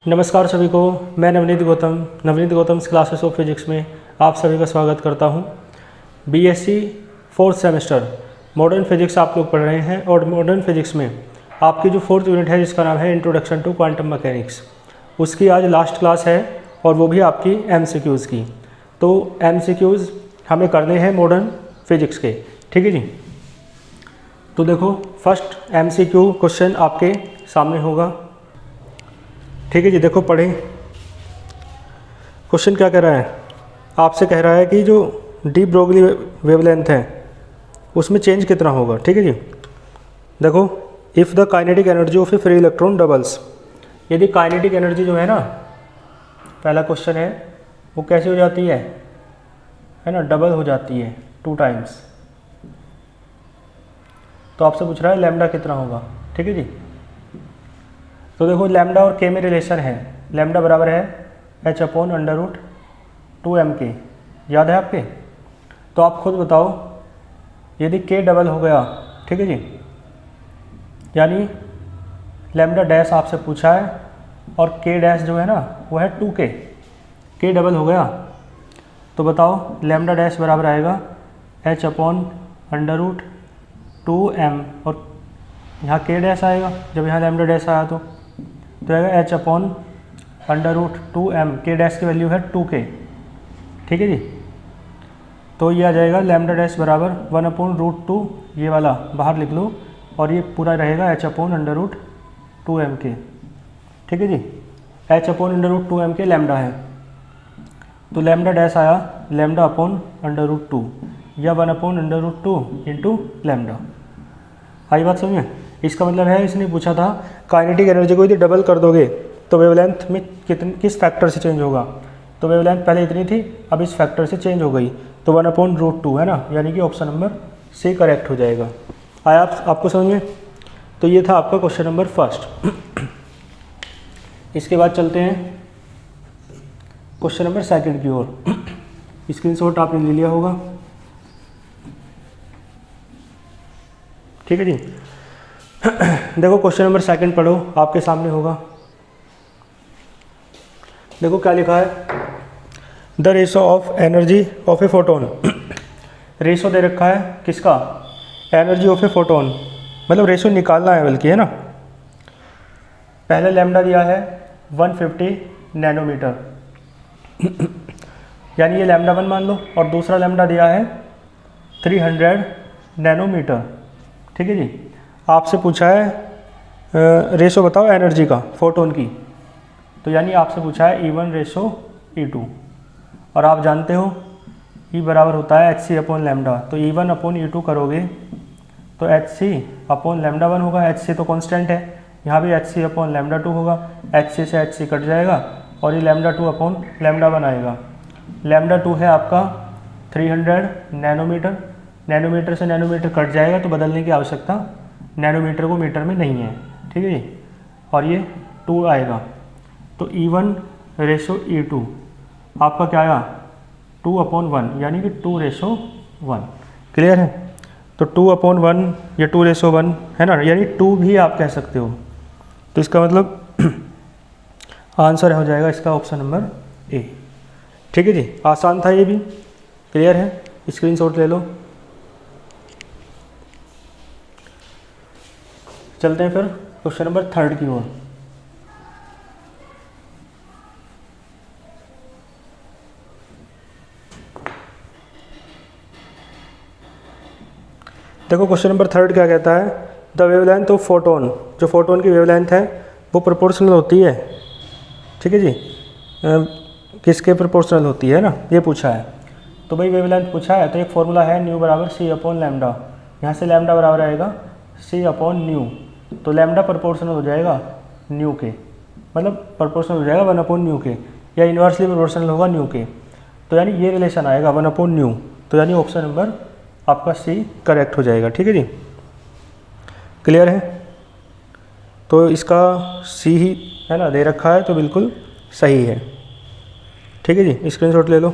नमस्कार सभी को, मैं Navneet Gautam classes of physics में आप सभी का स्वागत करता हूं। BSc fourth semester modern physics आप लोग पढ़ रहे हैं और मॉडर्न फिजिक्स में आपकी जो फोर्थ यूनिट है जिसका नाम है इंट्रोडक्शन टू क्वांटम मैकेनिक्स, उसकी आज लास्ट क्लास है और वो भी आपकी एमसीक्यूज़ की। तो एमसीक्यूज़ हमें करने हैं मॉडर्न फिजिक्स के, ठीक है जी। तो देखो, फर्स्ट एमसीक्यू क्वेश्चन आपके सामने होगा, ठीक है जी। देखो पढ़ें, क्वेश्चन क्या कह रहा है, आपसे कह रहा है कि जो डी ब्रोगली वेवलेंथ है उसमें चेंज कितना होगा, ठीक है जी। देखो, if the kinetic energy of A free electron doubles, यदि काइनेटिक एनर्जी जो है ना, पहला क्वेश्चन है वो कैसे हो जाती है ना, डबल हो जाती है 2 टाइम्स। तो आपसे पूछ रहा है लैम्डा कितना होगा, ठीक है जी। तो देखो, लैम्डा और के में रिलेशन है, लैम्डा बराबर है h/√2m के, याद है आपके। तो आप खुद बताओ, यदि के डबल हो गया, ठीक है जी, यानी लैम्डा डैश आपसे पूछा है और के डैश जो है ना वो है 2k, के डबल हो गया तो बताओ लैम्डा डैश बराबर आएगा h/√2m और यहाँ के डैश आएगा, जब यहाँ लैम्डा डैश आया तो आएगा h/√2m, के डैश की वैल्यू है 2k, ठीक है जी। तो ये आ जाएगा लैम्डा डैश बराबर 1/√2, ये वाला बाहर लिख लो और ये पूरा रहेगा h/√2m के, ठीक है जी। h/√2m के लैम्डा है, तो लैम्डा डैश आया λ/√2 या 1/√2 इंटू लैम्डा। आई बात समझ में? इसका मतलब है, इसने पूछा था काइनेटिक एनर्जी को यदि डबल कर दोगे तो वेवलेंथ में किस फैक्टर से चेंज होगा। तो वेवलेंथ पहले इतनी थी, अब इस फैक्टर से चेंज हो गई, तो 1/√2 है ना, यानी कि ऑप्शन नंबर सी करेक्ट हो जाएगा। आया आपको समझ में? तो ये था आपका क्वेश्चन नंबर फर्स्ट। इसके बाद चलते हैं क्वेश्चन नंबर सेकंड की ओर। स्क्रीनशॉट आपने ले लिया होगा, ठीक है जी। देखो, क्वेश्चन नंबर सेकंड पढ़ो, आपके सामने होगा। देखो क्या लिखा है, the ratio of energy of a photon. Ratio दे रखा है किसका, एनर्जी ऑफ ए फोटोन, मतलब रेशो निकालना है बल्कि, है ना। पहले लैम्डा दिया है 150 नैनोमीटर, यानी ये लैम्डा 1 मान लो, और दूसरा लैम्डा दिया है 300 नैनोमीटर, ठीक है जी। आपसे पूछा है रेशो बताओ एनर्जी का फोटोन की, तो यानी आपसे पूछा है E1 रेशो E2, और आप जानते हो E बराबर होता है hc/λ, तो E1/E2 करोगे तो hc/λ1 होगा। hc तो कांस्टेंट है, यहाँ भी hc/λ2 होगा, hc से hc कट जाएगा और ये λ2/λ1 आएगा। λ2 है आपका 300 नैनोमीटर, नैनोमीटर से नैनोमीटर कट जाएगा तो बदलने की आवश्यकता नैनोमीटर को मीटर में नहीं है, ठीक है जी। और ये 2 आएगा, तो E1 रेशो E2 आपका क्या आया 2/1, यानी कि 2:1। क्लियर है? तो 2/1 या 2:1 है ना, यानी 2 भी आप कह सकते हो। तो इसका मतलब आंसर हो जाएगा इसका ऑप्शन नंबर ए, ठीक है जी। आसान था ये भी, क्लियर है? स्क्रीनशॉट ले लो। चलते हैं फिर क्वेश्चन नंबर थर्ड की ओर। देखो, क्वेश्चन नंबर थर्ड क्या कहता है, द वेवलेंथ ऑफ फोटोन, जो फोटोन की वेवलेंथ है वो प्रोपोर्शनल होती है, ठीक है जी। किसके प्रोपोर्शनल होती है ना, ये पूछा है। तो भाई वेवलेंथ पूछा है तो एक फॉर्मूला है न्यू बराबर c/λ, यहाँ से लैम्डा बराबर आएगा c/न्यू, तो लैम्डा प्रोपोर्शनल हो जाएगा न्यू के, मतलब प्रोपोर्शनल हो जाएगा 1/न्यू के, या इन्वर्सली प्रोपोर्शनल होगा न्यू के, तो यानी ये रिलेशन आएगा 1/न्यू, तो यानी ऑप्शन नंबर आपका सी करेक्ट हो जाएगा, ठीक है जी। क्लियर है? तो इसका सी ही है ना दे रखा है, तो बिल्कुल सही है, ठीक है जी। स्क्रीनशॉट ले लो।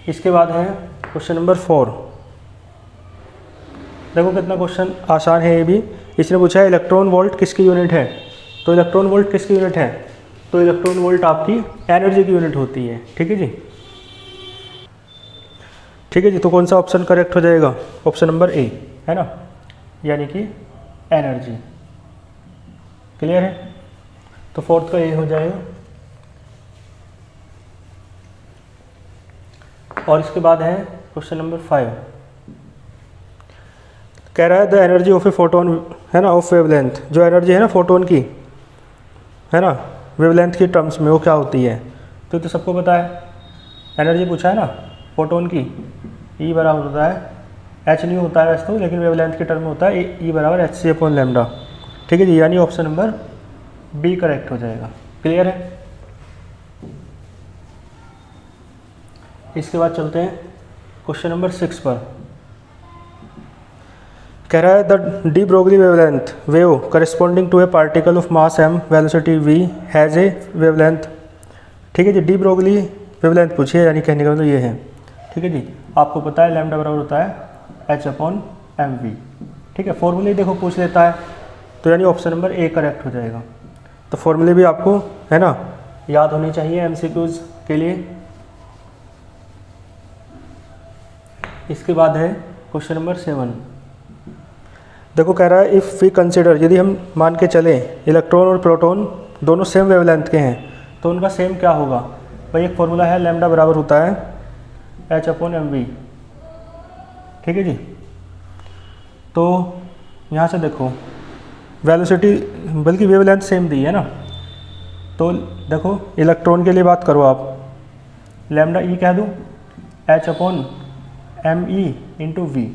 इसके बाद है क्वेश्चन नंबर 4। देखो कितना क्वेश्चन आसान है ये भी। इसने पूछा है इलेक्ट्रॉन वोल्ट किसकी यूनिट है, तो इलेक्ट्रॉन वोल्ट किसकी यूनिट है, तो इलेक्ट्रॉन वोल्ट आपकी एनर्जी की यूनिट होती है। ठीक है जी, ठीक है जी। तो कौन सा ऑप्शन करेक्ट हो जाएगा, ऑप्शन नंबर ए है ना, यानी कि एनर्जी। क्लियर है, तो फोर्थ का ए हो जाएगा। और इसके बाद है क्वेश्चन नंबर 5, कह रहा है the energy of a photon है ना, ऑफ वेवलेंथ, जो एनर्जी है ना फोटोन की है ना, वेवलेंथ की टर्म्स में वो क्या होती है, तो सबको पता है। एनर्जी पूछा है ना फोटोन की, ई बराबर होता है, एच नहीं होता है वैसे तो, लेकिन वेवलेंथ की टर्म में होता है ई बराबर एच सी अपॉन लैम्डा। ठीक है जी, यानी ऑप्शन नंबर बी करेक्ट हो जाएगा। क्लियर है। इसके बाद चलते हैं क्वेश्चन नंबर 6 पर। कह रहा है the de Broglie wavelength wave corresponding to a particle of mass m velocity v has a wavelength. ठीक है जी, डी ब्रोगली वेवलेंथ पूछिए, यानी कहने का मतलब ये है। ठीक है जी, आपको पता है लैम्डा बराबर होता है एच अपॉन एम वी। ठीक है, फॉर्मूले देखो पूछ लेता है, तो यानी ऑप्शन नंबर ए करेक्ट हो जाएगा। तो फॉर्मूले भी आपको है ना याद होनी चाहिए एमसीक्यूज के लिए। इसके बाद है क्वेश्चन नंबर 7। देखो कह रहा है इफ़ वी कंसिडर, यदि हम मान के चलें इलेक्ट्रॉन और प्रोटॉन दोनों सेम वेवलेंथ के हैं, तो उनका सेम क्या होगा भाई। एक फॉर्मूला है लैम्डा बराबर होता है एच अपॉन एम वी। ठीक है जी, तो यहाँ से देखो वेलोसिटी बल्कि वेवलेंथ सेम दी है ना, तो देखो इलेक्ट्रॉन के लिए बात करो आप, लैम्डा ई कह दूँ h upon M e into v.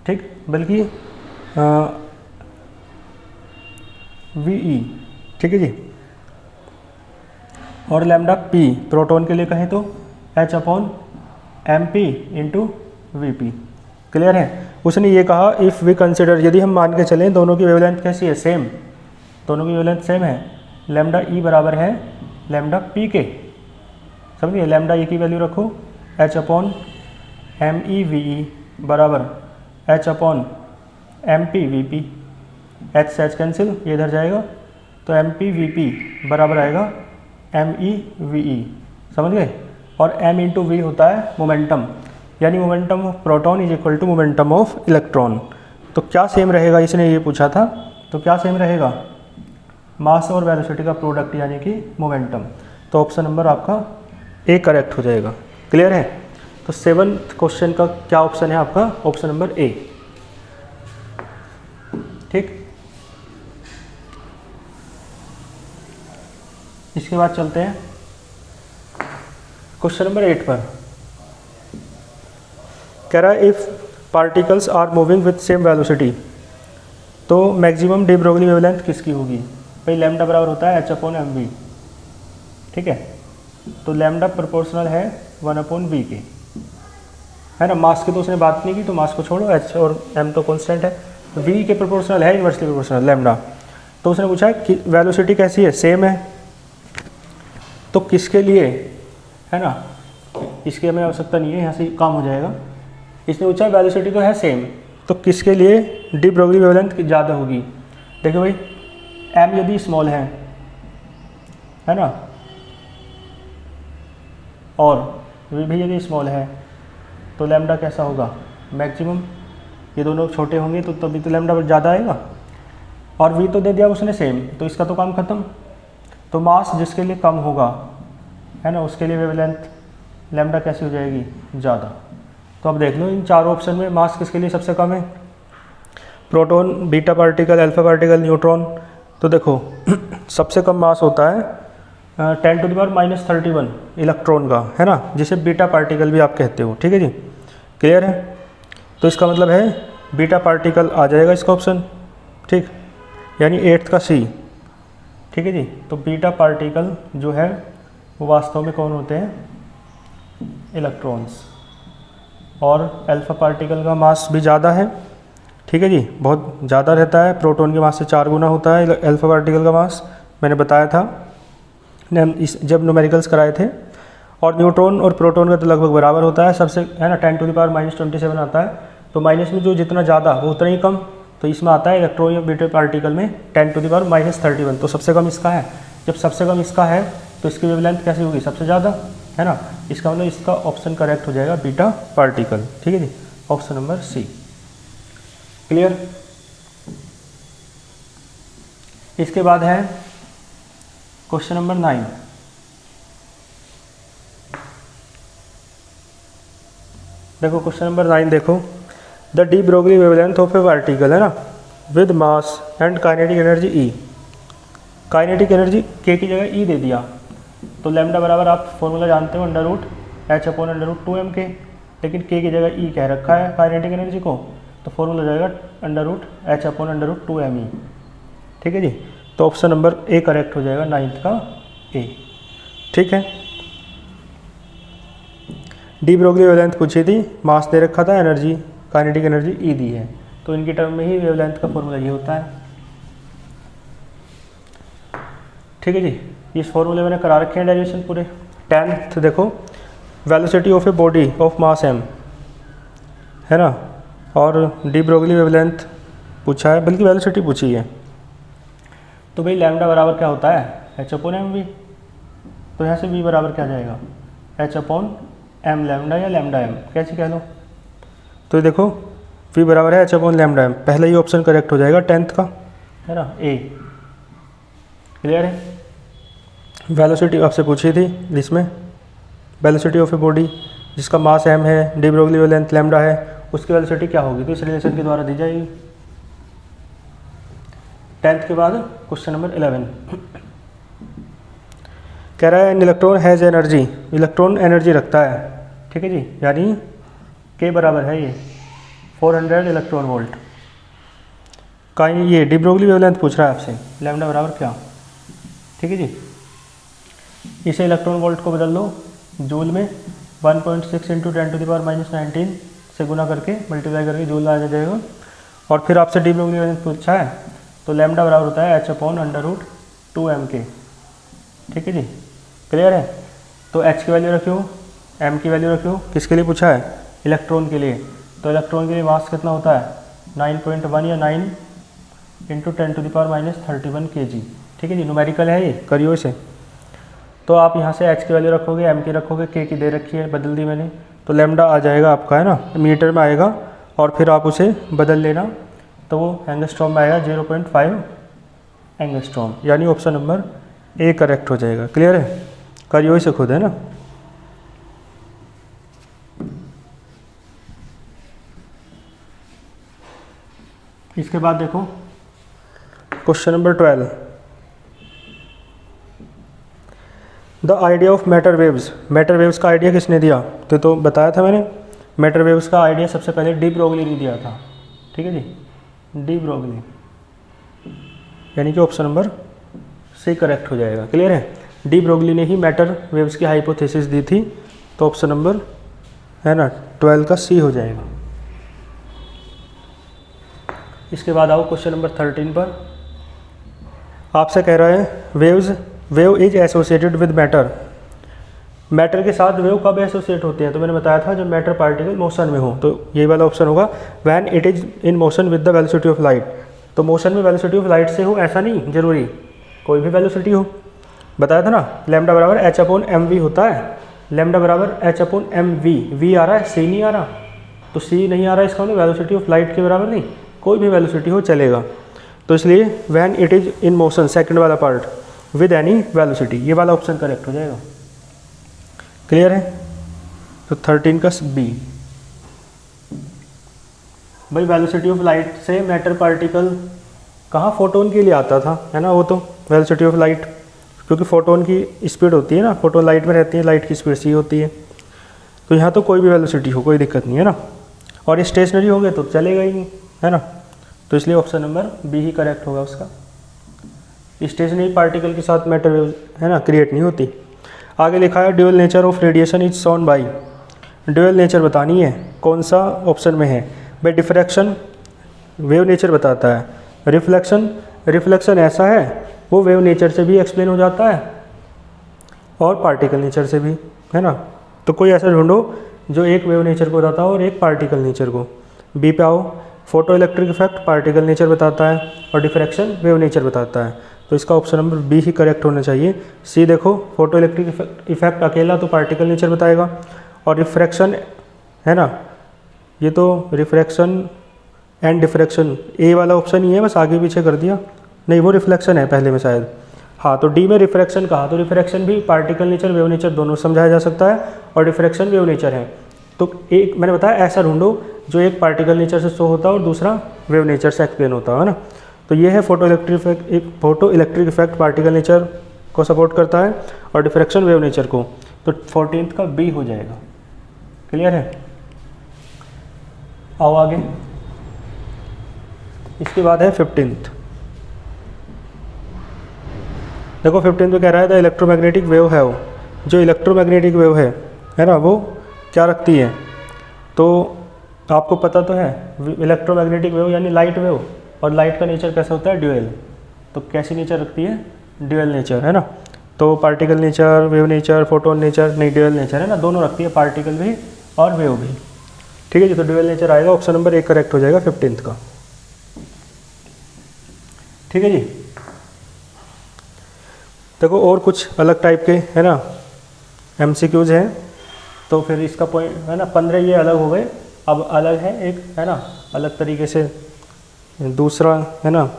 ठीक, बल्कि वी ई। ठीक है जी, और लैम्डा पी प्रोटॉन के लिए कहें तो h upon M p into v p. Clear है। उसने ये कहा इफ़ वी कंसिडर, यदि हम मान के चलें दोनों की वेवलेंथ कैसी है, सेम, दोनों की वेवलेंथ सेम है, लैम्डा ई बराबर है लैम्डा पी के। समझिए, लैम्डा ई की वैल्यू रखो H upon M E V E बराबर H upon M P V P. H से एच कैंसिल, ये इधर जाएगा, तो एम पी वी पी बराबर आएगा एम ई वी ई। समझ गए। और एम इंटू वी होता है मोमेंटम, यानी momentum of proton is equal to momentum of electron. तो क्या सेम रहेगा, इसने ये पूछा था, तो क्या सेम रहेगा, मास और वेलोसिटी का प्रोडक्ट यानी कि मोमेंटम। तो ऑप्शन नंबर आपका ए करेक्ट हो जाएगा। क्लियर है। तो 7th क्वेश्चन का क्या ऑप्शन है आपका, ऑप्शन नंबर ए। ठीक, इसके बाद चलते हैं क्वेश्चन नंबर 8 पर। कह रहा है if particles are moving with same velocity, तो मैक्सिमम डी ब्रोगली वेवलेंथ किसकी होगी भाई। लैम्डा बराबर होता है एच अपॉन एम वी। ठीक है, तो लैम्डा प्रोपोर्शनल है 1 अपॉन वी के, है ना। मास की तो उसने बात नहीं की, तो मास को छोड़ो, एच और एम तो कांस्टेंट है, वी के प्रोपोर्शनल है इन्वर्सली प्रोपोर्शनल लैम्डा। तो उसने पूछा कि वेलोसिटी कैसी है, सेम है, तो किसके लिए, है ना, इसकी हमें आवश्यकता नहीं है, यहाँ से काम हो जाएगा। इसने पूछा वेलोसिटी तो है सेम, तो किसके लिए डी ब्रोगली वेवलेंथ ज़्यादा होगी। देखो भाई, एम यदि स्मॉल है ना, और वी भी यदि स्मॉल है, तो लैम्डा कैसा होगा, मैक्सिमम। ये दोनों छोटे होंगे तो तभी तो लैम्डा ज़्यादा आएगा। और वी तो दे दिया उसने सेम, तो इसका तो काम खत्म। तो मास जिसके लिए कम होगा, है ना, उसके लिए वेवलेंथ लैम्डा कैसी हो जाएगी, ज़्यादा। तो अब देख लो इन चारों ऑप्शन में मास किसके लिए सबसे कम है, proton, beta particle, alpha particle, neutron. तो देखो सबसे कम मास होता है 10⁻³ इलेक्ट्रॉन का, है ना, जिसे बीटा पार्टिकल भी आप कहते हो। ठीक है जी, क्लियर है। तो इसका मतलब है बीटा पार्टिकल आ जाएगा इसका ऑप्शन। ठीक, यानी 8th का सी। ठीक है जी, तो बीटा पार्टिकल जो है वो वास्तव में कौन होते हैं, इलेक्ट्रॉन्स। और अल्फा पार्टिकल का मास भी ज़्यादा है। ठीक है जी, बहुत ज़्यादा रहता है, प्रोटॉन के मास से 4 गुना होता है अल्फा पार्टिकल का मास, मैंने बताया था जब न्यूमेरिकल्स कराए थे। और न्यूट्रॉन और प्रोटॉन का तो लगभग बराबर होता है सबसे, है ना, 10⁻27 आता है। तो माइनस में जो जितना ज़्यादा वो उतना ही कम, तो इसमें आता है इलेक्ट्रॉन या बीटा पार्टिकल में 10⁻−31। तो सबसे कम इसका है। जब सबसे कम इसका है तो इसकी वेवलेंथ कैसी होगी, सबसे ज़्यादा, है ना। इसका मतलब इसका ऑप्शन करेक्ट हो जाएगा बीटा पार्टिकल। ठीक है जी, ऑप्शन नंबर सी। क्लियर। इसके बाद है क्वेश्चन नंबर 9। देखो क्वेश्चन नंबर 9 देखो, the de Broglie wavelength of A particle, है ना, with mass and kinetic energy E. Kinetic energy के की जगह ई दे दिया, तो लैम्डा बराबर आप फॉर्मूला जानते हो √H/√2m के, लेकिन के की जगह ई कह रखा है काइनेटिक एनर्जी को, तो फॉर्मूला जाएगा √H/√2m। ठीक है जी, तो ऑप्शन नंबर ए करेक्ट हो जाएगा, 9th का ए। ठीक है। डी ब्रोगली वेवलेंथ पूछी थी, मास दे रखा था, एनर्जी काइनेटिक एनर्जी ई दी है, तो इनकी टर्म में ही वेवलेंथ का फॉर्मूला ये होता है। ठीक है जी, इस फॉर्मूले मैंने करा रखे हैं डेरिवेशन पूरे। 10th देखो, velocity of a body of mass m, है ना, और डी ब्रोगली वेवलेंथ पूछा है, बल्कि वेलोसिटी पूछी है। तो भाई लैम्डा बराबर क्या होता है, H/mv। तो यहाँ से v बराबर क्या जाएगा, H/m लैम्डा या लैम्डा m, कैसे कह लो। तो ये देखो v बराबर है H/λm। पहले ही ऑप्शन करेक्ट हो जाएगा 10th का, है ना, ए। क्लियर है। वेलोसिटी आपसे पूछी थी, जिसमें वेलोसिटी ऑफ ए बॉडी जिसका मास m है, डी ब्रोगली वेवलेंथ लैम्डा है, उसकी वेलोसिटी क्या होगी, तो इस रिलेशन के द्वारा दी जाएगी। 10th के बाद क्वेश्चन नंबर 11 कह रहा है an electron has energy, electron energy रखता है। ठीक है जी, यानी के बराबर है ये 400 इलेक्ट्रॉन वोल्ट का। ये डी ब्रोगली वेवलेंथ पूछ रहा है आपसे, लैम्डा बराबर क्या। ठीक है जी, इसे इलेक्ट्रॉन वोल्ट को बदल लो जूल में, 1.6 × 10⁻⁻19 से गुना करके मल्टीप्लाई करके जूल आ जाएगा। और फिर आपसे डी ब्रोगली वेवलेंथ पूछा है, तो लैम्डा बराबर होता है H/√2m के। ठीक है जी, क्लियर है। तो H की वैल्यू रखियो, m की वैल्यू रखियो, किसके लिए पूछा है, इलेक्ट्रॉन के लिए। तो इलेक्ट्रॉन के लिए मास कितना होता है, 9.1 या 9 × 10⁻31 kg। ठीक है जी, न्यूमेरिकल है ये, करियो इसे। तो आप यहाँ से H की वैल्यू रखोगे, M की रखोगे, K की दे रखी है, बदल दी मैंने, तो लैम्डा आ जाएगा आपका, है ना, मीटर में आएगा, और फिर आप उसे बदल लेना, तो वो एंगस्ट्रॉम में आएगा 0.5 एंगस्ट्रॉम, यानी ऑप्शन नंबर ए करेक्ट हो जाएगा। क्लियर है, करियो इसे खुद, है ना। इसके बाद देखो question number 12, the idea of matter waves. Matter waves का आइडिया किसने दिया, तो बताया था मैंने, मैटर वेव्स का आइडिया सबसे पहले डी ब्रोगली ने दिया था। ठीक है जी, डी ब्रोगली, यानी कि ऑप्शन नंबर सी करेक्ट हो जाएगा। क्लियर है, डी ब्रोगली ने ही मैटर वेव्स की हाइपोथेसिस दी थी, तो ऑप्शन नंबर, है ना, 12 का सी हो जाएगा। इसके बाद आओ क्वेश्चन नंबर 13 पर। आपसे कह रहा है wave is associated with matter. Matter के साथ वेव कब एसोसिएट होते हैं, तो मैंने बताया था जब मैटर पार्टिकल मोशन में हो, तो ये वाला ऑप्शन होगा, when it is in motion with the velocity of light. तो मोशन में वेलोसिटी ऑफ लाइट से हो ऐसा नहीं जरूरी, कोई भी वेलोसिटी हो। बताया था ना, लैम्डा बराबर H/mv होता है, लैम्डा बराबर H/mv, v आ रहा है, c नहीं आ रहा, तो c नहीं आ रहा, इसका मतलब वेलोसिटी ऑफ लाइट के बराबर नहीं, कोई भी वेलोसिटी हो चलेगा। तो इसलिए when it is in motion, second वाला पार्ट, विद एनी वेलोसिटी, ये वाला ऑप्शन करेक्ट हो जाएगा। क्लियर है, तो 13 का बी। भाई वेलोसिटी ऑफ लाइट से मैटर पार्टिकल कहाँ, फोटोन के लिए आता था, है ना, वो तो वेलोसिटी ऑफ लाइट, क्योंकि फोटोन की स्पीड होती है ना, फोटोन लाइट में रहती है, लाइट की स्पीड सी होती है, तो यहाँ तो कोई भी वेलोसिटी हो, कोई दिक्कत नहीं है ना, और स्टेशनरी होंगे तो चलेगा ही नहीं, है ना, तो इसलिए ऑप्शन नंबर बी ही करेक्ट होगा उसका। स्टेशनरी पार्टिकल के साथ मैटर वेव, है ना, क्रिएट नहीं होती। आगे लिखा है dual nature of radiation is shown by. Dual nature बतानी है, कौन सा ऑप्शन में है भाई। डिफ्रैक्शन वेव नेचर बताता है, रिफ्लेक्शन ऐसा है वो वेव नेचर से भी एक्सप्लेन हो जाता है और पार्टिकल नेचर से भी, है ना। तो कोई ऐसा ढूंढो जो एक वेव नेचर को बताता हो और एक पार्टिकल नेचर को। बी पे आओ, photo electric effect particle nature बताता है और डिफ्रैक्शन वेव नेचर बताता है, तो इसका ऑप्शन नंबर बी ही करेक्ट होना चाहिए। सी देखो, फोटो इलेक्ट्रिक इफेक्ट अकेला तो पार्टिकल नेचर बताएगा, और रिफ्रैक्शन है ना, ये तो रिफ्रैक्शन एंड डिफ्रैक्शन ए वाला ऑप्शन ही है, बस आगे पीछे कर दिया, नहीं वो रिफ्लेक्शन है पहले में शायद। हाँ, तो डी में रिफ्रैक्शन कहा, तो रिफ्रैक्शन भी पार्टिकल नेचर वेव नेचर दोनों समझाया जा सकता है, और डिफ्रैक्शन वेव नेचर है। तो एक मैंने बताया ऐसा ढूंढो जो एक पार्टिकल नेचर से शो होता है और दूसरा वेव नेचर से एक्सप्लेन होता है ना। तो ये है photo electric effect particle nature को सपोर्ट करता है और डिफ्रैक्शन वेव नेचर को, तो 14th का बी हो जाएगा। क्लियर है? आओ आगे, इसके बाद है 15th। देखो 15th में कह रहा है द इलेक्ट्रोमैग्नेटिक वेव है, वो जो इलेक्ट्रोमैग्नेटिक वेव है ना, वो क्या रखती है, तो आपको पता तो है इलेक्ट्रोमैग्नेटिक वेव यानी लाइट वेव, और लाइट का नेचर कैसा होता है, ड्यूअल। तो कैसी नेचर रखती है, ड्यूअल नेचर है ना। तो particle nature, wave nature, photon nature, नहीं ड्यूअल नेचर है ना, दोनों रखती है, पार्टिकल भी और वेव भी। ठीक है जी, तो ड्यूअल नेचर आएगा, ऑप्शन नंबर ए करेक्ट हो जाएगा 15th का। ठीक है जी। देखो और कुछ अलग टाइप के है ना MCQs हैं, तो फिर इसका पॉइंट है ना 15 ये अलग हो गए, अब अलग है एक है ना अलग तरीके से दूसरा है ना।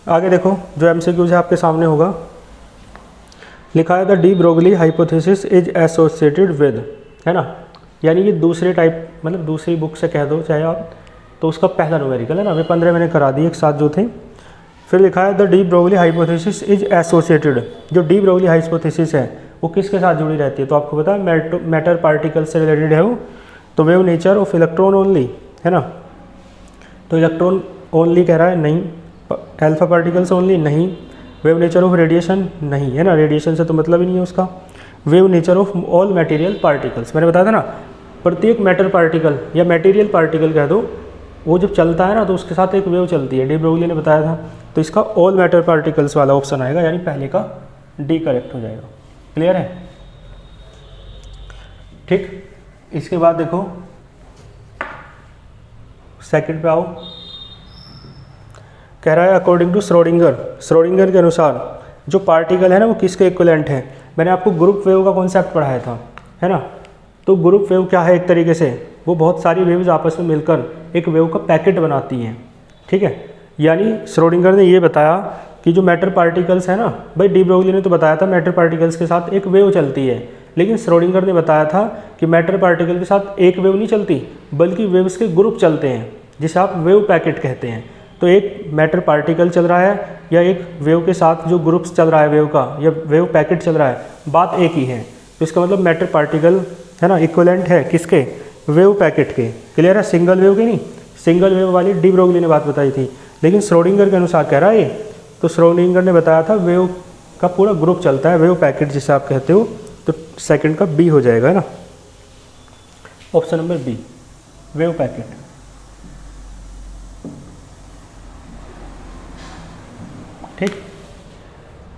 आगे देखो जो MCQs है आपके सामने होगा, लिखा है the de Broglie hypothesis is associated with, है ना, यानी कि दूसरे टाइप मतलब दूसरी बुक से कह दो चाहे आप, तो उसका पहला न्यूमेरिकल है ना, वे 15 मैंने करा दिए एक साथ जो थे। फिर लिखा है the de Broglie hypothesis is associated, जो डी ब्रोगली हाइपोथेसिस है वो किसके साथ जुड़ी रहती है, तो आपको पता है मैटर पार्टिकल से रिलेटेड है वो, तो wave nature of electron only है ना, तो इलेक्ट्रॉन ओनली कह रहा है नहीं, अल्फा पार्टिकल्स ओनली नहीं, वेव नेचर ऑफ रेडिएशन नहीं है ना, रेडिएशन से तो मतलब ही नहीं है उसका, wave nature of all material particles, मैंने बताया था ना प्रत्येक मैटर पार्टिकल या मटेरियल पार्टिकल कह दो, वो जब चलता है ना तो उसके साथ एक वेव चलती है, डी ब्रोगली ने बताया था, तो इसका ऑल मैटर पार्टिकल्स वाला ऑप्शन आएगा, यानी पहले का डी करेक्ट हो जाएगा। क्लियर है? ठीक, इसके बाद देखो सेकंड पे आओ, कह रहा है अकॉर्डिंग टू श्रोडिंगर के अनुसार जो पार्टिकल है ना वो किसके इक्विवेलेंट है। मैंने आपको ग्रुप वेव का कॉन्सेप्ट पढ़ाया था है ना, तो ग्रुप वेव क्या है, एक तरीके से वो बहुत सारी वेव्स आपस में मिलकर एक वेव का पैकेट बनाती हैं। ठीक है, यानी श्रोडिंगर ने ये बताया कि जो मैटर पार्टिकल्स है ना, भाई डी ब्रोगली ने तो बताया था मैटर पार्टिकल्स के साथ एक वेव चलती है, लेकिन श्रोडिंगर ने बताया था कि मैटर पार्टिकल के साथ एक वेव नहीं चलती बल्कि वेव्स के ग्रुप चलते हैं, जिसे आप वेव पैकेट कहते हैं। तो एक मैटर पार्टिकल चल रहा है या एक वेव के साथ जो ग्रुप्स चल रहा है वेव का या वेव पैकेट चल रहा है, बात एक ही है, तो इसका मतलब मैटर पार्टिकल है ना इक्विवेलेंट है किसके, वेव पैकेट के। क्लियर है? सिंगल वेव के नहीं, सिंगल वेव वाली डी ब्रोगली ने बात बताई थी, लेकिन श्रोडिंगर के अनुसार कह रहा है ये, तो श्रोडिंगर ने बताया था वेव का पूरा ग्रुप चलता है, वेव पैकेट जिसे आप कहते हो, तो सेकंड का बी हो जाएगा है ना, option number B wave packet. ठीक,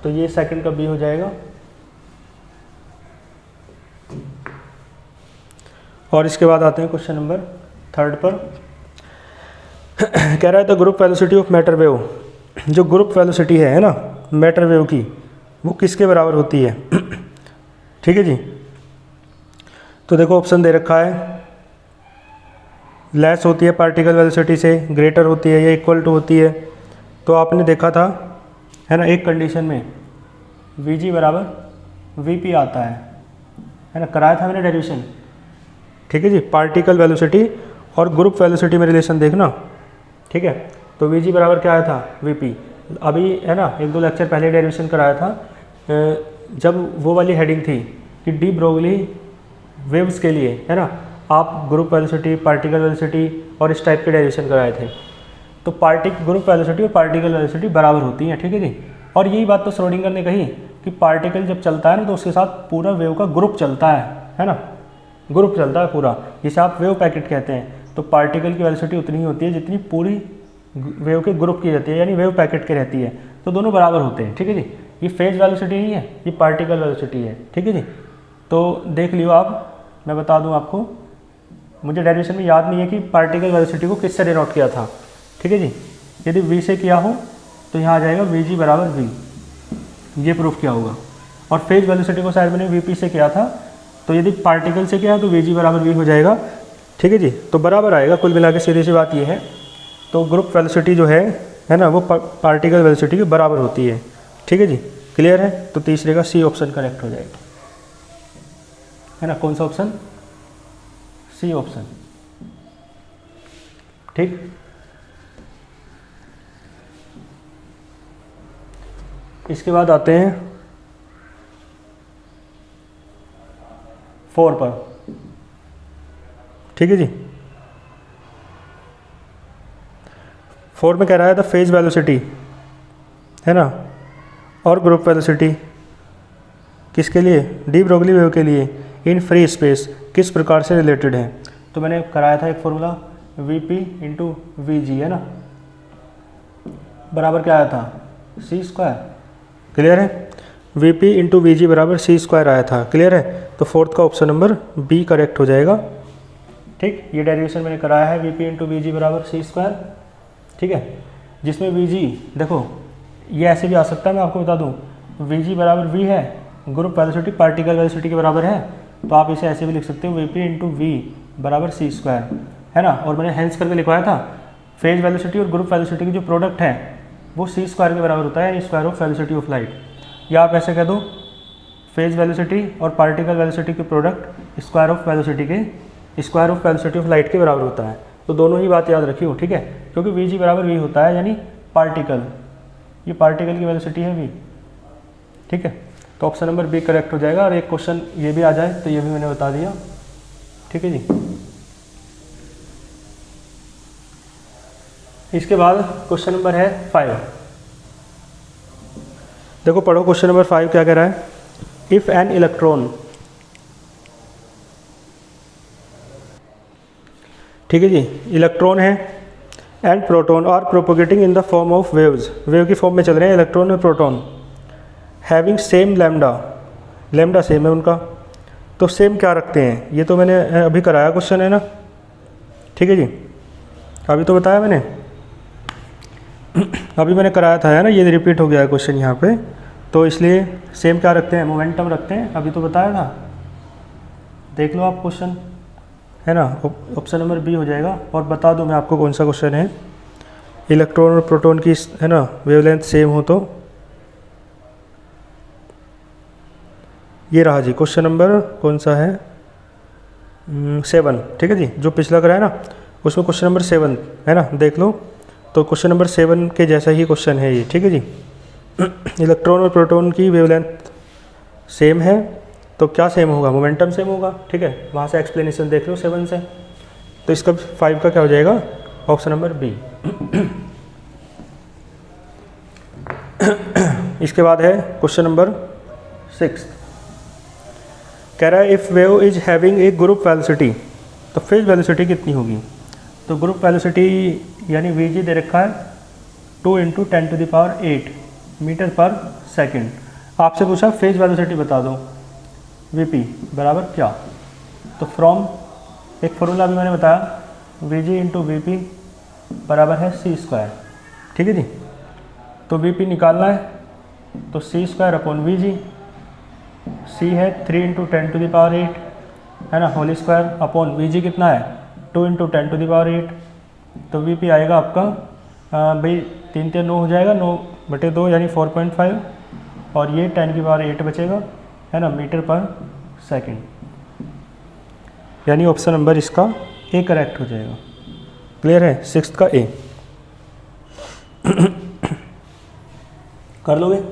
तो ये सेकंड का बी हो जाएगा। और इसके बाद आते हैं क्वेश्चन नंबर 3 पर। कह रहा है the group velocity of matter wave, जो ग्रुप वेलोसिटी है ना मैटर वेव की, वो किसके बराबर होती है। ठीक है जी, तो देखो ऑप्शन दे रखा है, लेस होती है पार्टिकल वेलोसिटी से, ग्रेटर होती है या इक्वल टू होती है। तो आपने देखा था है ना एक कंडीशन में Vg बराबर Vp आता है ना, कराया था मैंने डेरिवेशन। ठीक है जी, पार्टिकल वेलोसिटी और ग्रुप वेलोसिटी में रिलेशन देखना। ठीक है, तो Vg बराबर क्या आया था Vp, अभी है ना 1-2 लेक्चर पहले डेरिवेशन कराया था, जब वो वाली हेडिंग थी कि डी ब्रोगली वेव्स के लिए है ना आप ग्रुप वेलोसिटी, पार्टिकल वेलोसिटी और इस टाइप के डेरिवेशन कराए थे। तो ग्रुप वेलोसिटी और पार्टिकल वेलोसिटी बराबर होती हैं। ठीक है जी, और यही बात तो श्रोडिंगर ने कही कि पार्टिकल जब चलता है ना तो उसके साथ पूरा वेव का ग्रुप चलता है ना, ग्रुप चलता है पूरा, जिसे आप वेव पैकेट कहते हैं। तो पार्टिकल की वेलोसिटी उतनी ही होती है जितनी पूरी वेव के ग्रुप की रहती है, यानी वेव पैकेट की रहती है, तो दोनों बराबर होते हैं। ठीक है जी, ये फेज वेलोसिटी नहीं है, ये पार्टिकल वेलोसिटी है। ठीक है जी, तो देख लियो आप मैं बता दूं आपको, मुझे डेरिवेशन में याद नहीं है कि पार्टिकल वेलोसिटी को किससे डिनोट किया था, ठीक है जी। यदि v से किया हो तो यहाँ आ जाएगा vg बराबर v, ये प्रूफ किया होगा। और फेज वेलोसिटी को शायद मैंने vp से किया था, तो यदि पार्टिकल से किया तो vg बराबर v हो जाएगा, ठीक है जी। तो बराबर आएगा, कुल मिला के सीधी सी बात ये है। तो ग्रुप वेलोसिटी जो है ना, वो पार्टिकल वेलोसिटी के बराबर होती है, ठीक है जी। क्लियर है? तो तीसरे का सी ऑप्शन करेक्ट हो जाएगा, है ना। कौन सा ऑप्शन? सी ऑप्शन, ठीक। इसके बाद आते हैं 4 पर, ठीक है जी। 4 में कह रहा है द फेज वेलोसिटी, है ना, और ग्रुप वेलोसिटी किसके लिए? डी ब्रोगली वेव के लिए इन फ्री स्पेस किस प्रकार से रिलेटेड है? तो मैंने कराया था एक फॉर्मूला Vp इंटू Vg, है ना, बराबर क्या आया था? सी स्क्वायर। क्लियर है? Vp इंटू Vg बराबर सी स्क्वायर आया था। क्लियर है? तो फोर्थ का ऑप्शन नंबर बी करेक्ट हो जाएगा, ठीक। ये डेरिवेशन मैंने कराया है Vp इंटू Vg बराबर सी स्क्वायर, ठीक है। जिसमें Vg देखो ये ऐसे भी आ सकता है, मैं आपको बता दूं, Vg बराबर V है, ग्रुप वेलोसिटी पार्टिकल वेलोसिटी के बराबर है, तो आप इसे ऐसे भी लिख सकते हो Vp इंटू V बराबर सी स्क्वायर, है ना। और मैंने हेंस करके लिखवाया था फेज वेलोसिटी और ग्रुप वेलोसिटी की जो प्रोडक्ट है वो सी स्क्वायर के बराबर होता है, यानी square of velocity of light. या आप ऐसे कह दो फेज वेलोसिटी और पार्टिकल वेलोसिटी की प्रोडक्ट स्क्वायर ऑफ वेलोसिटी के square of velocity of light के बराबर होता है। तो दोनों ही बात याद रखियो, ठीक है, क्योंकि Vg बराबर V होता है, यानी पार्टिकल, ये पार्टिकल की वेलोसिटी है V, ठीक है। तो ऑप्शन नंबर बी करेक्ट हो जाएगा। और एक क्वेश्चन ये भी आ जाए तो ये भी मैंने बता दिया, ठीक है जी। इसके बाद क्वेश्चन नंबर है 5। देखो पढ़ो क्वेश्चन नंबर 5 क्या कह रहा है। इफ एन इलेक्ट्रॉन, ठीक है जी, इलेक्ट्रॉन है and proton are propagating in the form of waves, wave की फॉर्म में चल रहे हैं इलेक्ट्रॉन और proton, having same lambda, lambda same है उनका, तो सेम क्या रखते हैं? ये तो मैंने अभी कराया क्वेश्चन, है ना, ठीक है जी, अभी तो बताया मैंने, अभी मैंने कराया था, है ना, ये रिपीट हो गया है क्वेश्चन यहाँ पे, तो इसलिए सेम क्या रखते हैं? मोमेंटम रखते हैं, अभी तो बताया था, देख लो आप क्वेश्चन, है ना। ऑप्शन नंबर बी हो जाएगा। और बता दूं मैं आपको कौन सा क्वेश्चन है। इलेक्ट्रॉन और प्रोटॉन की, है ना, वेवलेंथ सेम हो तो ये रहा जी क्वेश्चन नंबर कौन सा है, 7, ठीक है जी। जो पिछला कराया ना उसमें क्वेश्चन नंबर 7 है ना, देख लो। तो क्वेश्चन नंबर 7 के जैसा ही क्वेश्चन है ये, ठीक है जी। इलेक्ट्रॉन और प्रोटॉन की वेवलेंथ सेम है तो क्या सेम होगा? मोमेंटम सेम होगा, ठीक है। वहाँ से एक्सप्लेनेशन देख लो 7 से, तो इसका 5 का क्या हो जाएगा? Option number B. इसके बाद है क्वेश्चन नंबर 6, कह रहा है if wave is having a group velocity, तो फेज वेलोसिटी कितनी होगी? तो ग्रुप वेलोसिटी यानी Vg दे रखा है 2 × 10⁸ मीटर पर सेकेंड। आपसे पूछा फेज वेलोसिटी बता दो, Vp बराबर क्या? तो फ्रॉम एक फॉर्मूला भी मैंने बताया, Vg × Vp बराबर है सी स्क्वायर, ठीक है जी। तो Vp निकालना है तो सी स्क्वायर अपॉन Vg, सी है 3 × 10⁸, है ना, होल स्क्वायर अपॉन Vg कितना है 2 × 10⁸। तो Vp आएगा आपका भाई 3 × 9 हो जाएगा, 9/2 यानी 4.5, और ये 10⁸ बचेगा, है ना, मीटर पर सेकेंड, यानी ऑप्शन नंबर इसका ए करेक्ट हो जाएगा। क्लियर है? 6 का ए कर लोगे?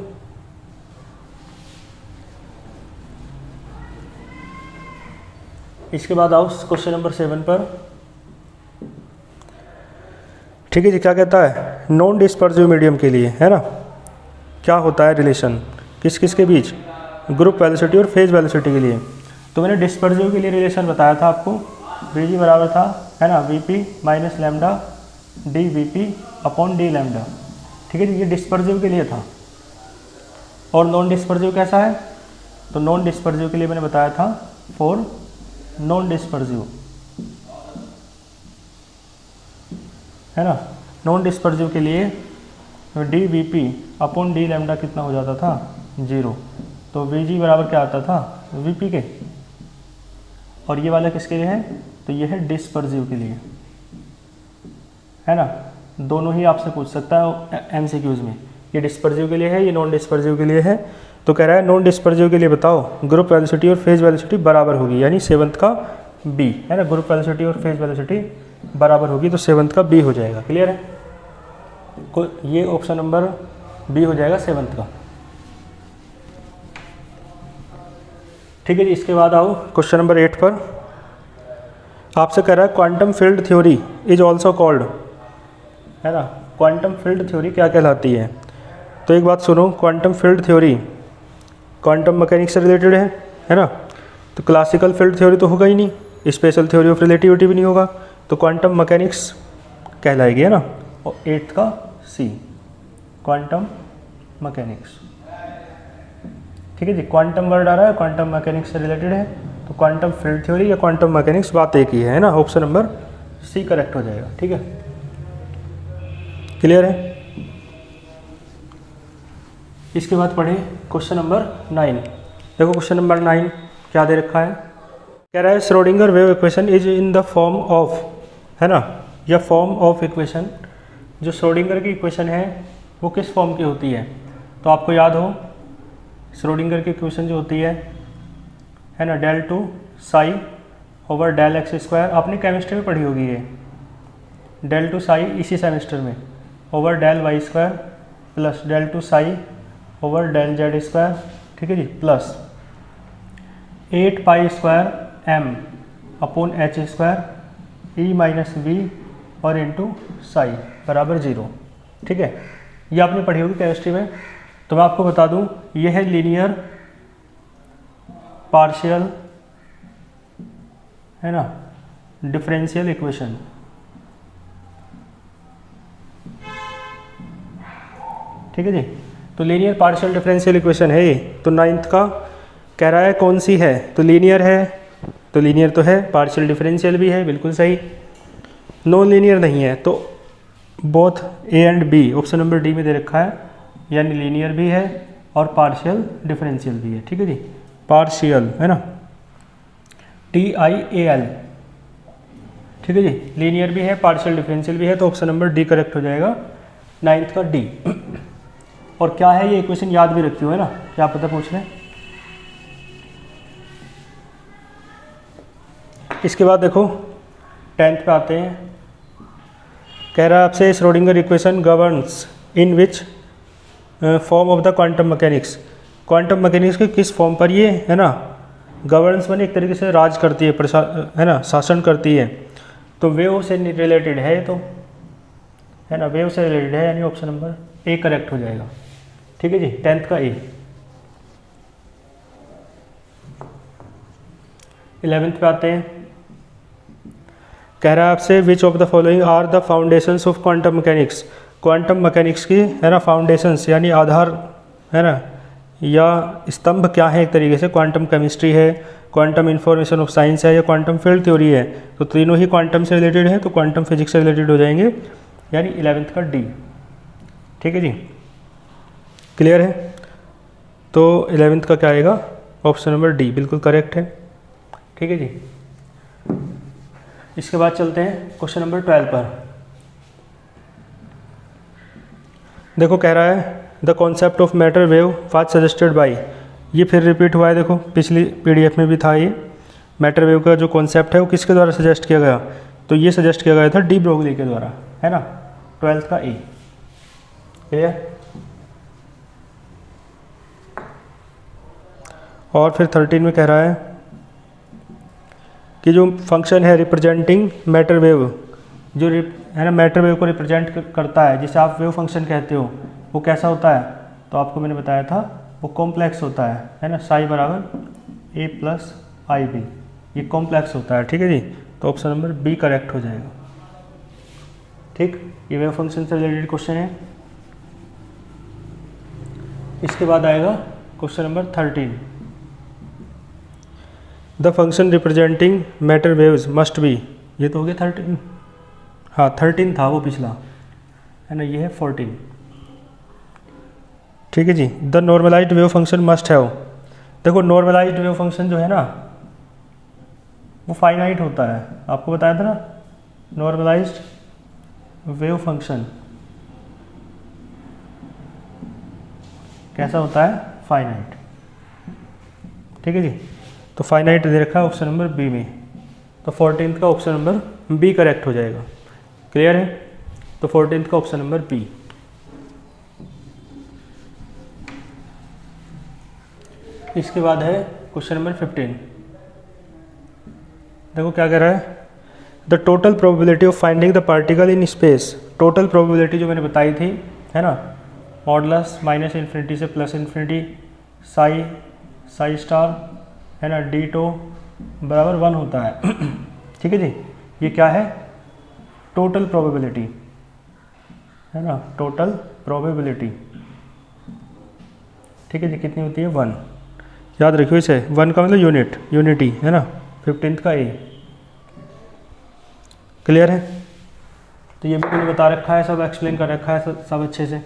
इसके बाद आओ क्वेश्चन नंबर 7 पर, ठीक है जी। क्या कहता है? नॉन डिस्पर्सिव मीडियम के लिए, है ना, क्या होता है रिलेशन किस किस के बीच? ग्रुप वेलोसिटी और फेज वेलोसिटी के लिए। तो मैंने डिस्पर्सिव के लिए रिलेशन बताया था आपको, Vg बराबर था, है ना, Vp minus lambda D Vp upon D lambda, ठीक है जी। ये डिस्पर्सिव के लिए था। और नॉन डिस्पर्सिव कैसा है? तो नॉन डिस्पर्सिव के लिए मैंने बताया था 4 नॉन डिस्पर्सिव, है ना। नॉन डिस्पर्सिव के लिए D V P upon D lambda कितना हो जाता था, 0। तो वी जी बराबर क्या आता था, वी पी के। और ये वाला किसके लिए है, तो ये है डिस्पर्सिव के लिए, है ना। दोनों ही आपसे पूछ सकता है एमसीक्यूज में, ये डिस्पर्सिव के लिए है, ये नॉन डिस्पर्सिव के लिए है। तो कह रहा है नॉन डिस्पर्सिव के लिए बताओ ग्रुप वेलोसिटी और फेज वेलोसिटी बराबर होगी, यानी 7th का बी, है ना। ग्रुप वेलोसिटी और फेज वेलोसिटी बराबर होगी तो 7th का बी हो जाएगा। क्लियर है, ये ऑप्शन नंबर बी हो जाएगा 7th का। ठीक है जी। इसके बाद आओ क्वेश्चन नंबर 8 पर। आपसे कह रहा है quantum field theory is also called, है ना। क्वांटम फील्ड थ्योरी क्या कहलाती है, तो एक बात सुनो, quantum field theory quantum mechanics से रिलेटेड है ना। तो क्लासिकल फील्ड थ्योरी तो होगा ही नहीं, स्पेशल थ्योरी ऑफ रिलेटिविटी भी नहीं होगा, तो क्वांटम मैकेनिक्स कहलाएगी, है ना। और 8th का सी, क्वांटम मैकेनिक्स। ठीक है जी। क्वांटम वर्ड आ रहा है, क्वांटम मैकेनिक्स से रिलेटेड है, तो क्वांटम फील्ड थ्योरी या क्वांटम मैकेनिक्स बात एक ही है ना। ऑप्शन नंबर सी करेक्ट हो जाएगा। ठीक है, क्लियर है। इसके बाद पढ़े क्वेश्चन नंबर 9। देखो क्वेश्चन नंबर 9 क्या दे रखा है, कह रहा है Schrodinger wave equation is in the form of, है ना, या फॉर्म ऑफ इक्वेशन। जो श्रोडिंगर की इक्वेशन है वो किस फॉर्म की होती है, तो आपको याद हो श्रोडिंगर की इक्वेशन जो होती है ना, del two psi over del x square. आपने केमिस्ट्री में पढ़ी होगी ये, डेल टू साई इसी सेमेस्टर में, over del Y square plus del two psi over del Z square. ठीक है जी, plus 8 pi square M upon H square E minus V और इंटू साई बराबर 0। ठीक है, ये आपने पढ़ी होगी केमिस्ट्री में। तो मैं आपको बता दूं, ये है लीनियर पार्शियल, है ना, डिफरेंशियल इक्वेशन। ठीक है जी, तो लीनियर पार्शियल डिफरेंशियल इक्वेशन है ये। तो 9th का कह रहा है कौन सी है, तो लीनियर है, तो लीनियर तो है, पार्शियल डिफरेंशियल भी है, बिल्कुल सही। नॉन लीनियर नहीं है, तो both A and B, option number D में दे रखा है, यानी लीनियर भी है और पार्शियल डिफरेंशियल भी है। ठीक है जी, पार्शियल, है ना, TIAL। ठीक है जी, लीनियर भी है, पार्शियल डिफरेंशियल भी है, तो ऑप्शन नंबर डी करेक्ट हो जाएगा, 9th का डी। और क्या है ये इक्वेशन याद भी रखी हो, है ना, क्या पता पूछ लें। इसके बाद देखो 10th पे आते हैं, कह रहा है आपसे Schrodinger equation governs in which form of the quantum mechanics. Quantum mechanics के किस फॉर्म पर ये, है ना, गवर्नेंस बने एक तरीके से राज करती है, है ना, शासन करती है। तो वेव से रिलेटेड है तो, है ना, वेव से रिलेटेड है, यानी ऑप्शन नंबर ए करेक्ट हो जाएगा। ठीक है जी, 10th का ए। 11th पे आते हैं, कह रहा है आपसे which of the following are the foundations of quantum mechanics. Quantum mechanics की, है ना, फाउंडेशंस यानी आधार, है ना, या स्तंभ क्या है एक तरीके से। क्वांटम केमिस्ट्री है, क्वांटम इंफॉर्मेशन ऑफ साइंस है, या क्वांटम फील्ड थ्योरी है। तो तीनों ही क्वांटम से रिलेटेड है, तो क्वांटम फिजिक्स से रिलेटेड हो जाएंगे, यानी 11th का डी। ठीक है जी, क्लियर है। तो 11th का क्या आएगा, ऑप्शन नंबर डी बिल्कुल करेक्ट है। ठीक है जी, इसके बाद चलते हैं क्वेश्चन नंबर 12 पर। देखो कह रहा है the concept of matter wave was suggested by, ये फिर रिपीट हुआ है, देखो पिछली PDF में भी था ये। मैटर वेव का जो कॉन्सेप्ट है वो किसके द्वारा सजेस्ट किया गया, तो ये सजेस्ट किया गया था डी ब्रोगली के द्वारा, है ना। 12th का ए, क्लियर। और फिर 13 में कह रहा है कि जो फंक्शन है रिप्रेजेंटिंग मैटर वेव, जो है ना मैटर वेव को रिप्रेजेंट करता है, जिसे आप वेव फंक्शन कहते हो, वो कैसा होता है, तो आपको मैंने बताया था वो कॉम्प्लेक्स होता है ना, साई बराबर A प्लस IB, ये कॉम्प्लेक्स होता है। ठीक है जी, तो ऑप्शन नंबर बी करेक्ट हो जाएगा। ठीक, ये वेव फंक्शन से रिलेटेड क्वेश्चन है। इसके बाद आएगा question number 13। The function representing matter waves must be, ये तो हो गया 13, हाँ 13 था वो पिछला, है ना, ये है 14। ठीक है जी। The normalized wave function must have, देखो नॉर्मलाइज्ड वेव फंक्शन जो है ना वो फाइनाइट होता है, आपको बताया था ना, नॉर्मलाइज्ड वेव फंक्शन कैसा होता है, फाइनाइट। ठीक है जी। तो फाइनाइट दे रखा है ऑप्शन नंबर बी में, तो 14th का ऑप्शन नंबर बी करेक्ट हो जाएगा। क्लियर है? तो 14th का ऑप्शन नंबर बी। इसके बाद है क्वेश्चन नंबर 15। देखो क्या कह रहा है, the total probability of finding the particle in space, total probability जो मैंने बताई थी, है ना, मॉडुलस -∞ से +∞, साई स्टार, है ना, d2 बराबर 1 होता है। ठीक है जी। ये क्या है, टोटल प्रोबेबिलिटी, है ना, टोटल प्रोबेबिलिटी। ठीक है जी। कितनी होती है, 1। याद रखियो इसे, 1 का मतलब यूनिट, यूनिटी, है ना। 15th का ए। क्लियर है? तो ये भी मैंने बता रखा है, सब एक्सप्लेन कर रखा है सब अच्छे से।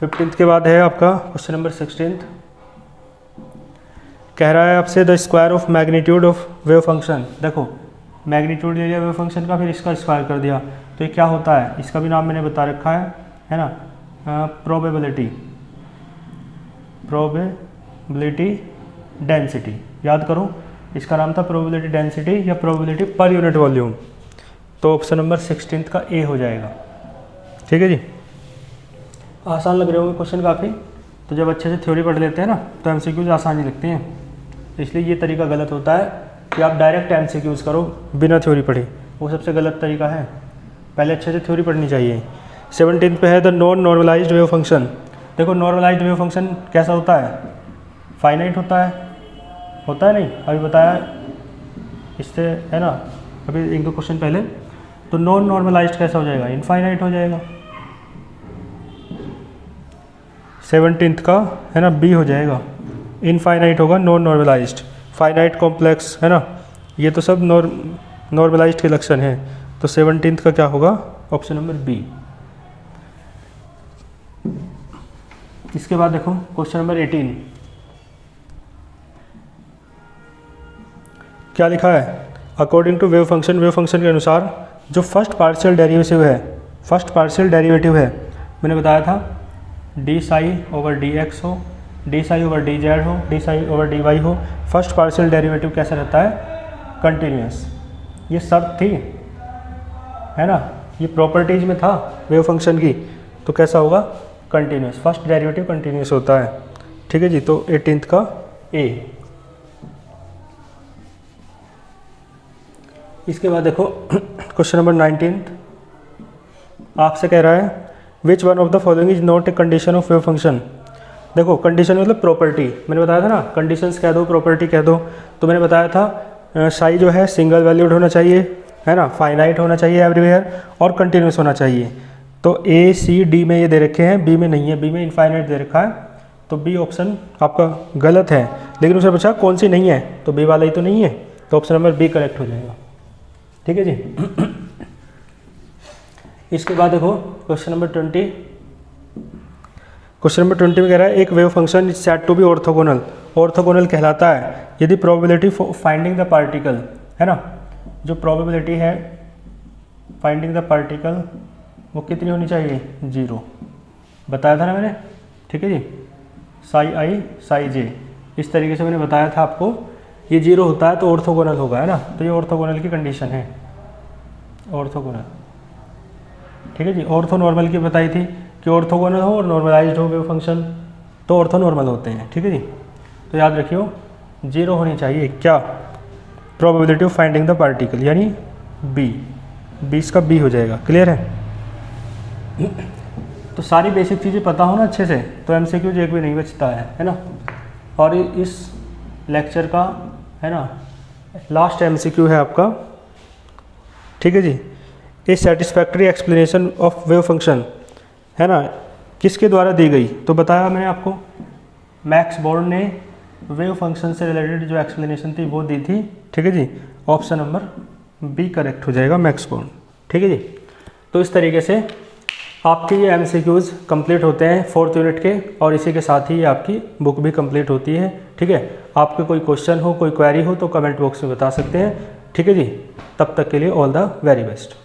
15th के बाद है आपका क्वेश्चन नंबर 16। कह रहा है आपसे the square of magnitude of wave function. देखो मैग्नीट्यूड ले लिया वेव फंक्शन का, फिर इसका स्क्वायर कर दिया, तो ये क्या होता है, इसका भी नाम मैंने बता रखा है ना, प्रोबेबिलिटी, प्रोबेबिलिटी डेंसिटी। याद करो, इसका नाम था प्रोबेबिलिटी डेंसिटी या प्रोबेबिलिटी पर यूनिट वॉल्यूम। तो ऑप्शन नंबर 16th का ए हो जाएगा। ठीक है जी। आसान लग रहे होंगे क्वेश्चन काफ़ी, तो जब अच्छे से थ्योरी पढ़ लेते हैं ना तो एमसीक्यूज आसान ही लगते हैं। इसलिए ये तरीका गलत होता है कि आप डायरेक्ट एमसीक्यूज करो बिना थ्योरी पढ़े, वो सबसे गलत तरीका है। पहले अच्छे से थ्योरी पढ़नी चाहिए। 17 पे है the non normalised wave function. देखो नॉर्मलाइज्ड वेव फंक्शन कैसा होता है, फाइनाइट होता है नहीं, अभी बताया इससे, है ना, अभी 1-2 क्वेश्चन पहले। तो नॉन नॉर्मलाइज्ड कैसा हो जाएगा, इनफाइनाइट हो जाएगा। 17th का, है ना, बी हो जाएगा, इनफाइनाइट होगा, नॉन नॉर्मलाइज्ड। फाइनाइट कॉम्प्लेक्स, है ना, ये तो सब नॉर्मलाइज्ड के लक्षण हैं। तो 17th का क्या होगा, ऑप्शन नंबर बी। इसके बाद देखो क्वेश्चन नंबर 18 क्या लिखा है, अकॉर्डिंग टू वेव फंक्शन के अनुसार जो फर्स्ट पार्शियल डेरिवेटिव है, मैंने बताया था D psi over D X हो, D psi over D Z हो, D psi over D Y हो, फर्स्ट पार्शियल डेरिवेटिव कैसा रहता है, कंटिन्यूस। ये शर्त थी, है ना, ये प्रॉपर्टीज में था वेव फंक्शन की, तो कैसा होगा, कंटिन्यूस। फर्स्ट डेरिवेटिव कंटिन्यूस होता है। ठीक है जी। तो 18th का ए। इसके बाद देखो क्वेश्चन नंबर 19 आपसे कह रहा है which one of the following is not a condition of wave function. देखो कंडीशन मतलब प्रॉपर्टी, मैंने बताया था ना, कंडीशंस कह दो, प्रॉपर्टी कह दो। तो मैंने बताया था साई जो है सिंगल वैल्यूड होना चाहिए, है ना, फाइनाइट होना चाहिए एवरीवेयर, और कंटिन्यूस होना चाहिए। तो ए सी डी में ये दे रखे हैं, बी में नहीं है, बी में इनफाइनाइट दे रखा है, तो बी ऑप्शन आपका गलत है। लेकिन उसने पूछा कौन सी नहीं है, तो बी वाला ही तो नहीं है, तो ऑप्शन नंबर बी करेक्ट हो जाएगा। ठीक है जी। इसके बाद देखो क्वेश्चन नंबर 20। क्वेश्चन नंबर 20 में कह रहा है एक wave function is said to be orthogonal. Orthogonal कहलाता है यदि probability for finding the particle, है ना, जो प्रोबेबिलिटी है फाइंडिंग द पार्टिकल वो कितनी होनी चाहिए, 0। बताया था ना मैंने। ठीक है जी। साई आई साई जे, इस तरीके से मैंने बताया था आपको। ये 0 होता है तो ऑर्थोगोनल होगा, है ना, तो ये ऑर्थोगोनल की कंडीशन है, ऑर्थोगोनल। ठीक है जी। ऑर्थो नॉर्मल की बताई थी कि ऑर्थोगोनल हो और नॉर्मलाइज्ड हो वेव फंक्शन तो ऑर्थो नॉर्मल होते हैं। ठीक है जी। तो याद रखियो 0 होनी चाहिए क्या, probability of finding the particle, यानी बी। 20 का बी हो जाएगा। क्लियर है? तो सारी बेसिक चीज़ें पता हो ना अच्छे से, तो एमसीक्यू एक भी नहीं बचता है ना। और इस लेक्चर का, है ना, लास्ट एमसीक्यू है आपका। ठीक है जी। A satisfactory explanation of wave function, है ना, किसके द्वारा दी गई, तो बताया मैंने आपको मैक्स बोर्न ने वेव फंक्शन से रिलेटेड जो एक्सप्लेनेशन थी वो दी थी। ठीक है जी, ऑप्शन नंबर बी करेक्ट हो जाएगा, मैक्स बोर्न। ठीक है जी, तो इस तरीके से आपके ये MCQs कंप्लीट होते हैं 4th यूनिट के, और इसी के साथ ही आपकी बुक भी कंप्लीट होती है। ठीक है, आपके कोई क्वेश्चन हो, कोई क्वेरी हो तो कमेंट बॉक्स में बता सकते हैं। ठीक है जी, तब तक के लिए ऑल द वेरी बेस्ट।